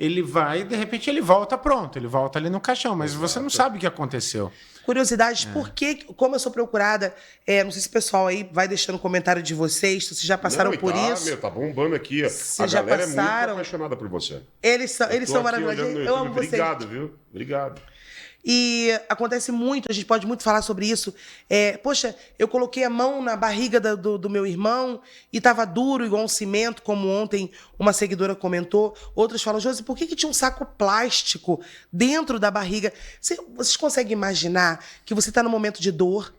ele vai, de repente ele volta pronto, ele volta ali no caixão, mas você não sabe o que aconteceu. Curiosidades, por que, como eu sou procurada, não sei se o pessoal aí vai deixando comentário de vocês, se vocês já passaram por isso. Tá bombando aqui. Se A já galera passaram, é muito apaixonada por você. Eles são maravilhosos. Eu amo vocês. Obrigado, viu? Obrigado. E acontece muito, a gente pode muito falar sobre isso. Poxa, eu coloquei a mão na barriga do meu irmão e estava duro, igual um cimento, como ontem uma seguidora comentou. Outros falam, Josi, por que tinha um saco plástico dentro da barriga? Vocês conseguem imaginar que você está num momento de dor?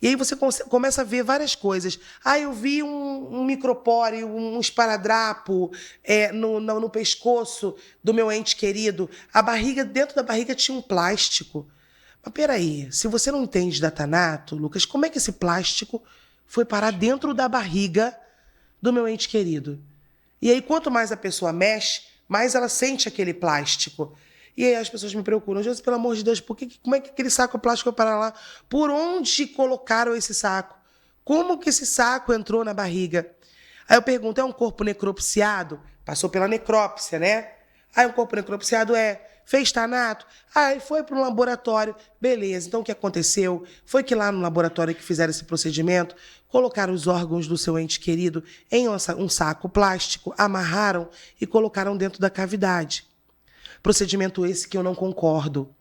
E aí você começa a ver várias coisas. Eu vi um micropore, um esparadrapo no pescoço do meu ente querido. Dentro da barriga tinha um plástico. Mas peraí, se você não entende da Thanato, Lucas, como é que esse plástico foi parar dentro da barriga do meu ente querido? E aí, quanto mais a pessoa mexe, mais ela sente aquele plástico. E aí as pessoas me procuram, Josi, pelo amor de Deus, como é que aquele saco plástico foi parar lá? Por onde colocaram esse saco? Como que esse saco entrou na barriga? Aí eu pergunto, é um corpo necropsiado? Passou pela necrópsia, né? Aí um corpo necropsiado fez Thanato? Aí foi para um laboratório. Beleza, então o que aconteceu? Foi que lá no laboratório que fizeram esse procedimento, colocaram os órgãos do seu ente querido em um saco plástico, amarraram e colocaram dentro da cavidade. Procedimento esse que eu não concordo,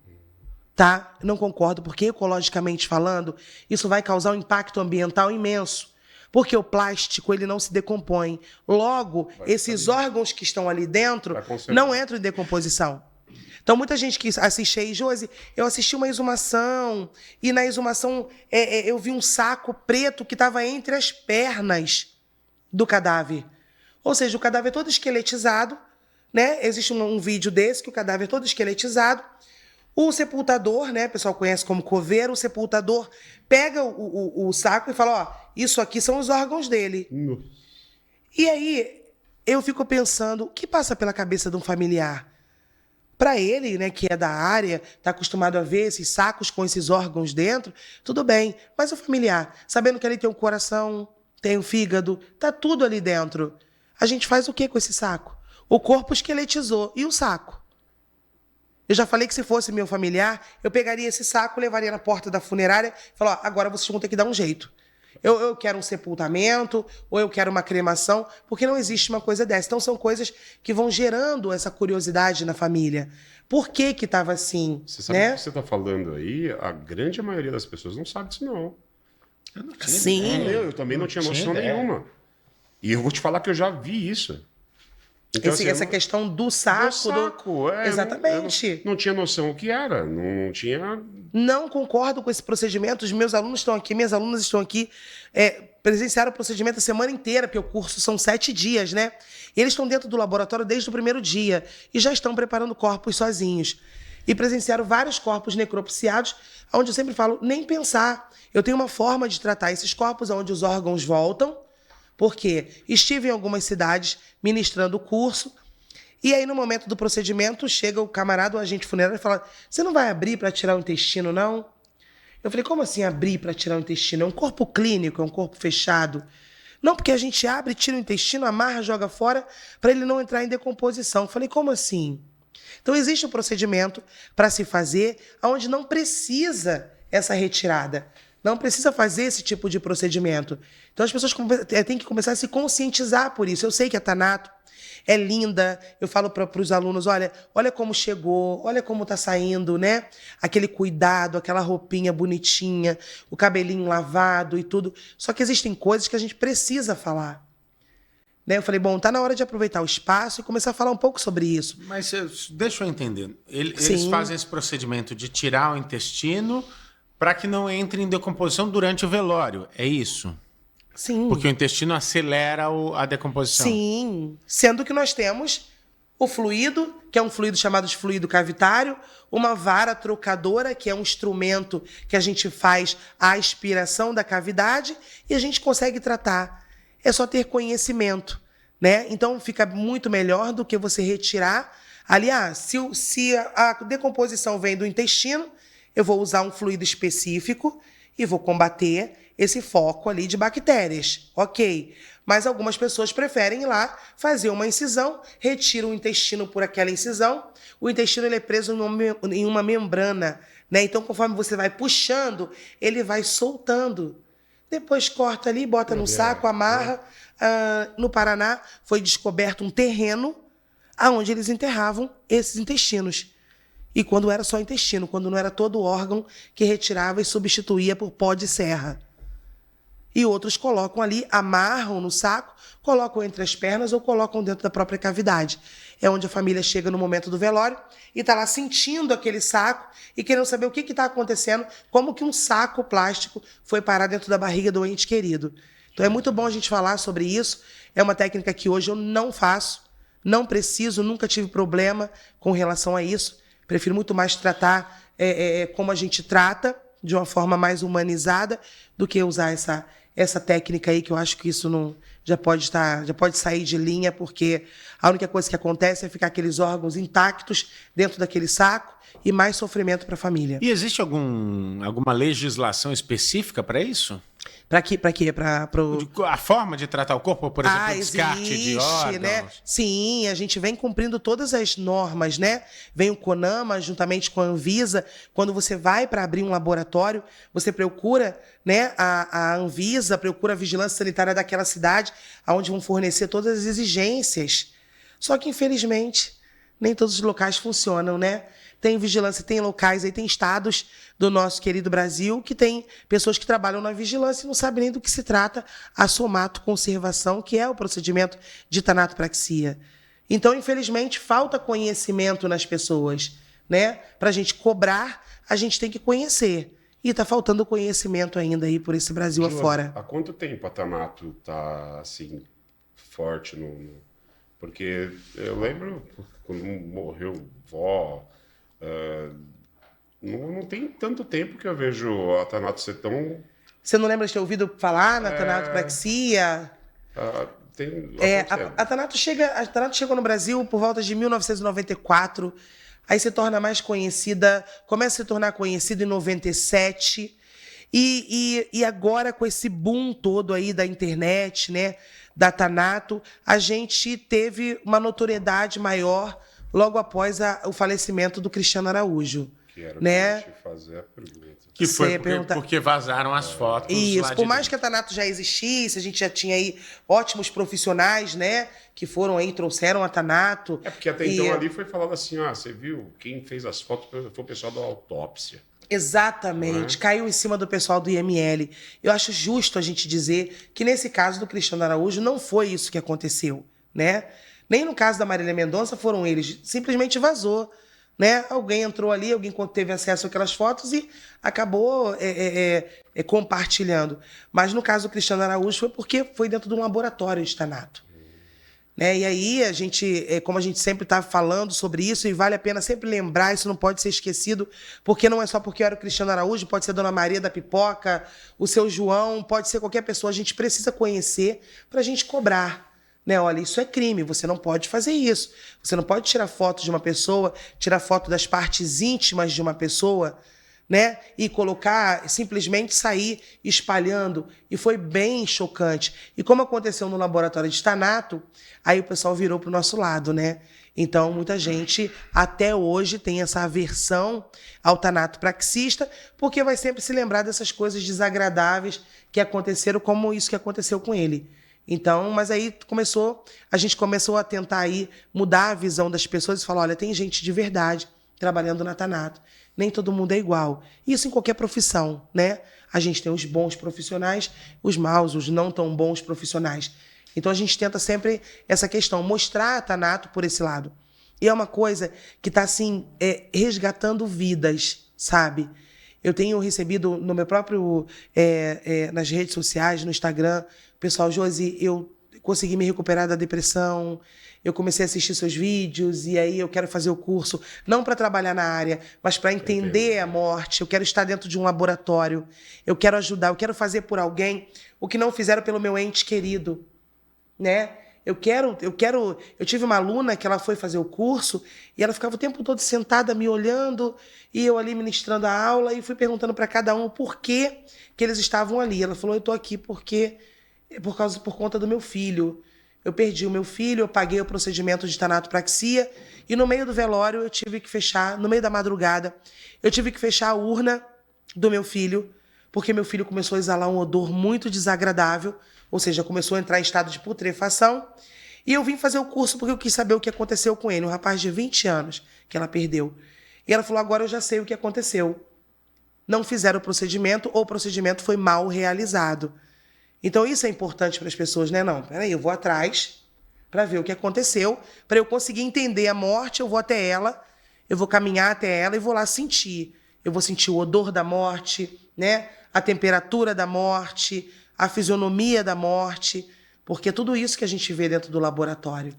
tá? Não concordo porque, ecologicamente falando, isso vai causar um impacto ambiental imenso. Porque o plástico, ele não se decompõe. Logo, esses órgãos que estão ali dentro não entram em decomposição. Então, muita gente que assiste aí, Josi, eu assisti uma exumação, e na exumação eu vi um saco preto que estava entre as pernas do cadáver. Ou seja, o cadáver todo esqueletizado, né? Existe um vídeo desse, que o cadáver todo esqueletizado. O sepultador, né? O pessoal conhece como coveiro, o sepultador pega o saco e fala, isso aqui são os órgãos dele. E aí, eu fico pensando, o que passa pela cabeça de um familiar? Para ele, né, que é da área, está acostumado a ver esses sacos com esses órgãos dentro, tudo bem. Mas o familiar, sabendo que ali tem o coração, tem o fígado, tá tudo ali dentro. A gente faz o que com esse saco? O corpo esqueletizou. E o saco? Eu já falei que se fosse meu familiar, eu pegaria esse saco, levaria na porta da funerária e falaria, agora vocês vão ter que dar um jeito. Eu quero um sepultamento, ou eu quero uma cremação, porque não existe uma coisa dessa. Então são coisas que vão gerando essa curiosidade na família. Por que estava assim? Você sabe o que você está falando aí? A grande maioria das pessoas não sabe disso, não. Eu não tinha ideia. Eu também não tinha noção nenhuma. E eu vou te falar que eu já vi isso. Então, essa questão do saco. Exatamente. Eu não tinha noção o que era. Não tinha. Não concordo com esse procedimento. Os meus alunos estão aqui, minhas alunas estão aqui, presenciaram o procedimento a semana inteira, porque o curso são 7 dias, né? E eles estão dentro do laboratório desde o primeiro dia e já estão preparando corpos sozinhos. E presenciaram vários corpos necropsiados, onde eu sempre falo, nem pensar. Eu tenho uma forma de tratar esses corpos, onde os órgãos voltam, porque estive em algumas cidades ministrando o curso, e aí no momento do procedimento chega o camarada, o agente funerário, e fala, você não vai abrir para tirar o intestino, não? Eu falei, como assim abrir para tirar o intestino? É um corpo clínico, é um corpo fechado. Não, porque a gente abre, tira o intestino, amarra, joga fora, para ele não entrar em decomposição. Eu falei, como assim? Então existe um procedimento para se fazer onde não precisa essa retirada. Não precisa fazer esse tipo de procedimento. Então as pessoas têm que começar a se conscientizar por isso. Eu sei que a Thanato é linda. Eu falo para os alunos, olha como chegou, olha como está saindo, né? Aquele cuidado, aquela roupinha bonitinha, o cabelinho lavado e tudo. Só que existem coisas que a gente precisa falar. Né? Eu falei, bom, tá na hora de aproveitar o espaço e começar a falar um pouco sobre isso. Mas deixa eu entender. Eles fazem esse procedimento de tirar o intestino para que não entre em decomposição durante o velório, é isso? Sim. Porque o intestino acelera a decomposição. Sim, sendo que nós temos o fluido, que é um fluido chamado de fluido cavitário, uma vara trocadora, que é um instrumento que a gente faz a aspiração da cavidade e a gente consegue tratar. É só ter conhecimento, né? Então fica muito melhor do que você retirar. Aliás, se a decomposição vem do intestino, eu vou usar um fluido específico e vou combater esse foco ali de bactérias, ok. Mas algumas pessoas preferem ir lá, fazer uma incisão, retira o intestino por aquela incisão. O intestino ele é preso em uma membrana, né? Então, conforme você vai puxando, ele vai soltando. Depois corta ali, bota no saco, amarra. No Paraná foi descoberto um terreno onde eles enterravam esses intestinos. E quando era só intestino, quando não era todo o órgão que retirava e substituía por pó de serra. E outros colocam ali, amarram no saco, colocam entre as pernas ou colocam dentro da própria cavidade. É onde a família chega no momento do velório e está lá sentindo aquele saco e querendo saber o que está acontecendo, como que um saco plástico foi parar dentro da barriga do ente querido. Então é muito bom a gente falar sobre isso. É uma técnica que hoje eu não faço, não preciso, nunca tive problema com relação a isso. Prefiro muito mais tratar como a gente trata, de uma forma mais humanizada, do que usar essa técnica aí, que eu acho que isso não já pode sair de linha, porque a única coisa que acontece é ficar aqueles órgãos intactos dentro daquele saco e mais sofrimento para a família. E existe alguma legislação específica para isso? Para quê? A forma de tratar o corpo, por exemplo, descarte de órgãos? Né? Sim, a gente vem cumprindo todas as normas, né? Vem o CONAMA, juntamente com a Anvisa. Quando você vai para abrir um laboratório, você procura, né, a Anvisa, procura a vigilância sanitária daquela cidade, onde vão fornecer todas as exigências. Só que, infelizmente, nem todos os locais funcionam, né? Tem vigilância, tem locais aí, tem estados do nosso querido Brasil que tem pessoas que trabalham na vigilância e não sabem nem do que se trata a somatoconservação, que é o procedimento de tanatopraxia. Então, infelizmente, falta conhecimento nas pessoas, né? Para a gente cobrar, a gente tem que conhecer. E está faltando conhecimento ainda aí por esse Brasil afora. Há quanto tempo a Thanato está assim, forte Porque eu lembro quando morreu vó. Não tem tanto tempo que eu vejo a Thanato ser tão... Você não lembra de ter ouvido falar na tanatopraxia? A Thanato chegou no Brasil por volta de 1994, aí se torna mais conhecida, começa a se tornar conhecida em 97, e agora com esse boom todo aí da internet, né, da Thanato, a gente teve uma notoriedade maior logo após o falecimento do Cristiano Araújo. Que era né? Pra te fazer a pergunta. Que foi porque vazaram as fotos. Isso, por mais que a Thanato já existisse, a gente já tinha aí ótimos profissionais, né? Que foram aí, trouxeram a Thanato. É porque até então ali foi falado assim, você viu, quem fez as fotos foi o pessoal da autópsia. Exatamente, caiu em cima do pessoal do IML. Eu acho justo a gente dizer que nesse caso do Cristiano Araújo não foi isso que aconteceu, né? Nem no caso da Marília Mendonça foram eles, simplesmente vazou, né? Alguém entrou ali, alguém teve acesso àquelas fotos e acabou compartilhando. Mas no caso do Cristiano Araújo foi porque foi dentro de um laboratório de Thanato. Né? E aí, a gente, como a gente sempre está falando sobre isso, e vale a pena sempre lembrar, isso não pode ser esquecido, porque não é só porque era o Cristiano Araújo, pode ser a Dona Maria da Pipoca, o seu João, pode ser qualquer pessoa, a gente precisa conhecer para a gente cobrar. Né? Olha, isso é crime, você não pode fazer isso. Você não pode tirar foto de uma pessoa, tirar foto das partes íntimas de uma pessoa, né? E colocar, simplesmente sair espalhando. E foi bem chocante. E como aconteceu no laboratório de Thanato, aí o pessoal virou para o nosso lado, né? Então, muita gente até hoje tem essa aversão ao tanatopraxista, porque vai sempre se lembrar dessas coisas desagradáveis que aconteceram, como isso que aconteceu com ele. Então, mas aí a gente começou a tentar aí mudar a visão das pessoas e falar, olha, tem gente de verdade trabalhando na Thanato. Nem todo mundo é igual. Isso em qualquer profissão, né? A gente tem os bons profissionais, os maus, os não tão bons profissionais. Então a gente tenta sempre essa questão, mostrar a Thanato por esse lado. E é uma coisa que está assim, resgatando vidas, sabe? Eu tenho recebido no meu próprio, nas redes sociais, no Instagram, pessoal, Josi, eu consegui me recuperar da depressão, eu comecei a assistir seus vídeos e aí eu quero fazer o curso, não para trabalhar na área, mas para entender a morte, eu quero estar dentro de um laboratório, eu quero ajudar, eu quero fazer por alguém o que não fizeram pelo meu ente querido, né? Eu tive uma aluna que ela foi fazer o curso e ela ficava o tempo todo sentada me olhando e eu ali ministrando a aula e fui perguntando para cada um por que eles estavam ali. Ela falou, eu estou aqui por conta do meu filho. Eu perdi o meu filho, eu paguei o procedimento de tanatopraxia e no meio do velório eu tive que fechar, no meio da madrugada, eu tive que fechar a urna do meu filho, porque meu filho começou a exalar um odor muito desagradável, ou seja, começou a entrar em estado de putrefação, e eu vim fazer o curso porque eu quis saber o que aconteceu com ele, um rapaz de 20 anos que ela perdeu. E ela falou, agora eu já sei o que aconteceu. Não fizeram o procedimento ou o procedimento foi mal realizado. Então isso é importante para as pessoas, né? Não, peraí, eu vou atrás para ver o que aconteceu, para eu conseguir entender a morte, eu vou até ela, eu vou caminhar até ela e vou lá sentir. Eu vou sentir o odor da morte, né? A temperatura da morte, a fisionomia da morte, porque é tudo isso que a gente vê dentro do laboratório.